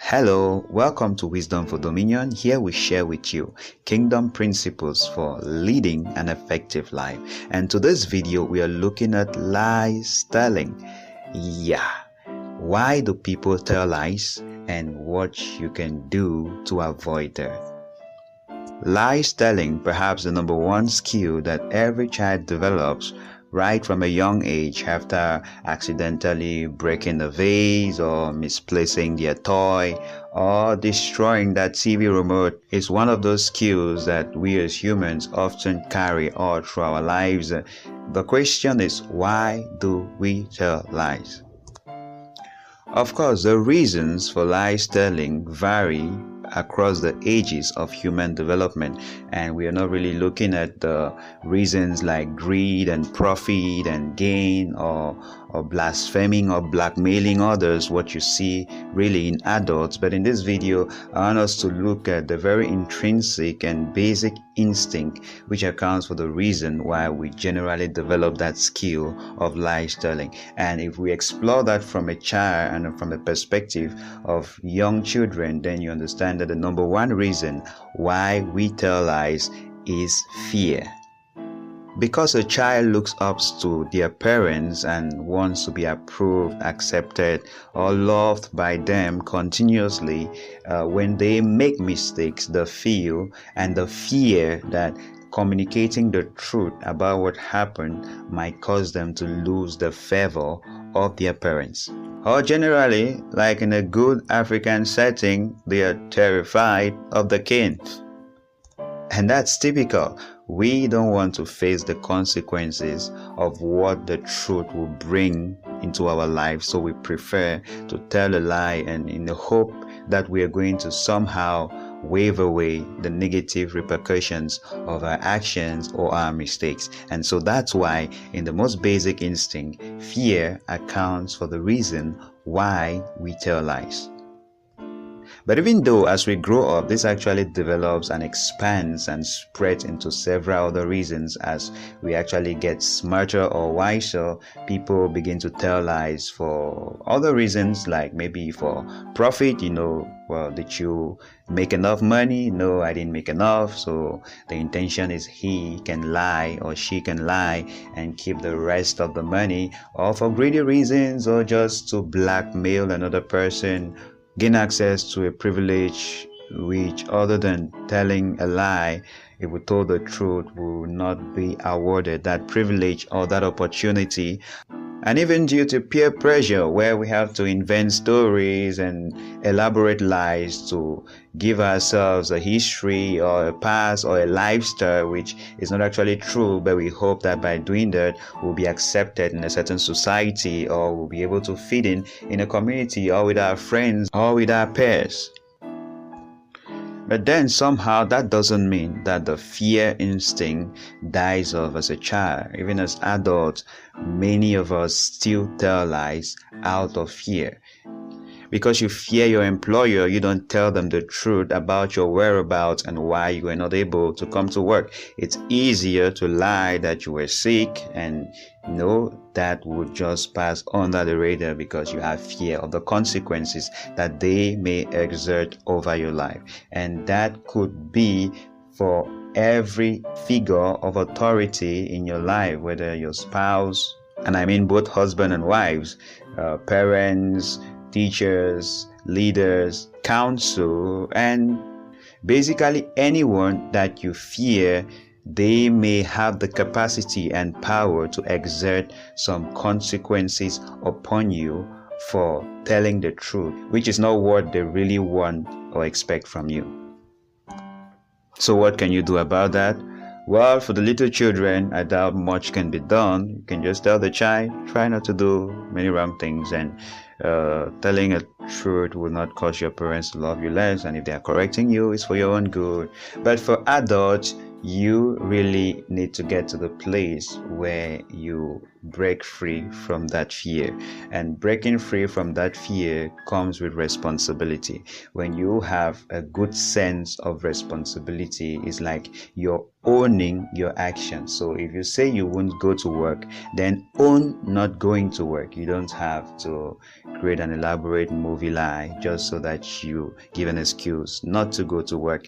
Hello, welcome to Wisdom for Dominion. Here we share with you kingdom principles for leading an effective life. And to this video, we are looking at lies telling. Why do people tell lies and what you can do to avoid that? Lies telling, perhaps the number one skill that every child develops right from a young age after accidentally breaking a vase or misplacing their toy or destroying that TV remote, is one of those skills that we as humans often carry all through our lives. The question is, why do we tell lies? Of course, the reasons for lies telling vary across the ages of human development, and we are not really looking at the reasons like greed and profit and gain or blaspheming or blackmailing others, what you see really in adults. But in this video, I want us to look at the very intrinsic and basic instinct which accounts for the reason why we generally develop that skill of lies telling. And if we explore that from a child and from the perspective of young children, then you understand that the number one reason why we tell lies is fear. Because a child looks up to their parents and wants to be approved, accepted, or loved by them continuously, when they make mistakes, the feel and the fear that communicating the truth about what happened might cause them to lose the favor of their parents. Or generally, like in a good African setting, they are terrified of the king. And that's typical. We don't want to face the consequences of what the truth will bring into our lives, so we prefer to tell a lie, and in the hope that we are going to somehow wave away the negative repercussions of our actions or our mistakes. And so that's why, in the most basic instinct, fear accounts for the reason why we tell lies. But even though as we grow up, this actually develops and expands and spreads into several other reasons. As we actually get smarter or wiser, people begin to tell lies for other reasons, like maybe for profit. Well, did you make enough money? No, I didn't make enough. So the intention is he can lie or she can lie and keep the rest of the money, or for greedy reasons, or just to blackmail another person, gain access to a privilege which, other than telling a lie, if we told the truth, will not be awarded that privilege or that opportunity. And even due to peer pressure, where we have to invent stories and elaborate lies to give ourselves a history or a past or a lifestyle which is not actually true, but we hope that by doing that we'll be accepted in a certain society, or we'll be able to fit in a community, or with our friends or with our peers. But then somehow that doesn't mean that the fear instinct dies off as a child. Even as adults, many of us still tell lies out of fear. Because you fear your employer, you don't tell them the truth about your whereabouts and why you were not able to come to work. It's easier to lie that you were sick, and that would just pass under the radar because you have fear of the consequences that they may exert over your life. And that could be for every figure of authority in your life, whether your spouse, and I mean both husband and wives, parents, teachers, leaders, counsel, and basically anyone that you fear they may have the capacity and power to exert some consequences upon you for telling the truth, which is not what they really want or expect from you. So what can you do about that? Well, for the little children, I doubt much can be done. You can just tell the child, try not to do many wrong things, and telling a truth will not cause your parents to love you less, and if they are correcting you, it's for your own good. But for adults, you really need to get to the place where you break free from that fear. And breaking free from that fear comes with responsibility. When you have a good sense of responsibility, it's like you're owning your actions. So if you say you won't go to work, then own not going to work. You don't have to create an elaborate movie lie just so that you give an excuse not to go to work.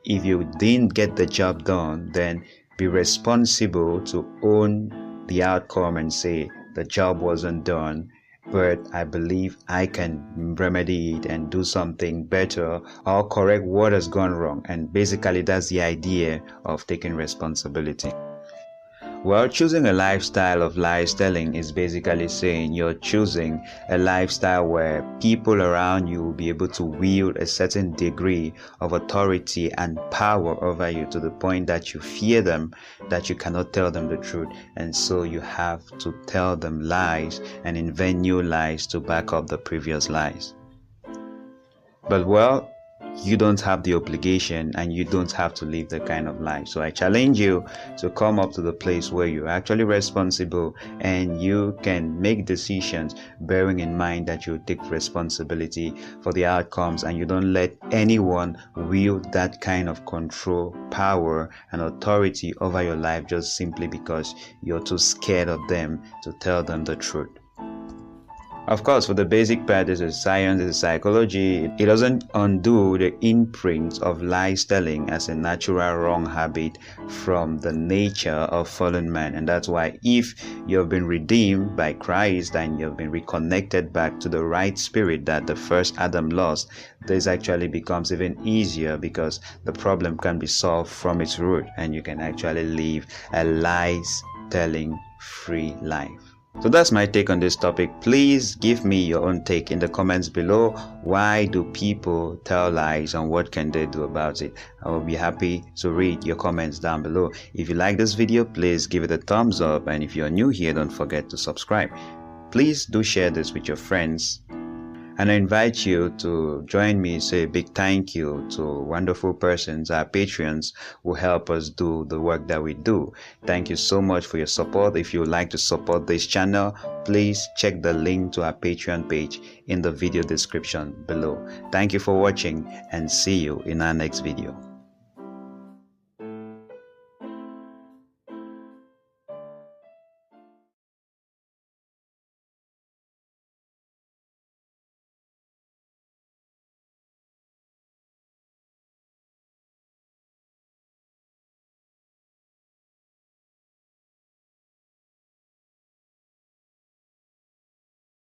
If you didn't get the job done, then be responsible to own the outcome and say the job wasn't done, but I believe I can remedy it and do something better or correct what has gone wrong. And basically that's the idea of taking responsibility. Well, choosing a lifestyle of lies telling is basically saying you're choosing a lifestyle where people around you will be able to wield a certain degree of authority and power over you to the point that you fear them, that you cannot tell them the truth. And so you have to tell them lies and invent new lies to back up the previous lies. But well, you don't have the obligation and you don't have to live that kind of life. So I challenge you to come up to the place where you're actually responsible and you can make decisions bearing in mind that you take responsibility for the outcomes and you don't let anyone wield that kind of control, power and authority over your life just simply because you're too scared of them to tell them the truth. Of course, for the basic part, this is science, this is psychology. It doesn't undo the imprint of lies telling as a natural wrong habit from the nature of fallen man. And that's why if you've been redeemed by Christ and you've been reconnected back to the right spirit that the first Adam lost, this actually becomes even easier because the problem can be solved from its root and you can actually live a lies telling free life. So that's my take on this topic. Please give me your own take in the comments below. Why do people tell lies and what can they do about it? I will be happy to read your comments down below. If you like this video, please give it a thumbs up, and if you're new here, don't forget to subscribe. Please do share this with your friends. And I invite you to join me, say a big thank you to wonderful persons, our Patreons, who help us do the work that we do. Thank you so much for your support. If you would like to support this channel, please check the link to our Patreon page in the video description below. Thank you for watching and see you in our next video.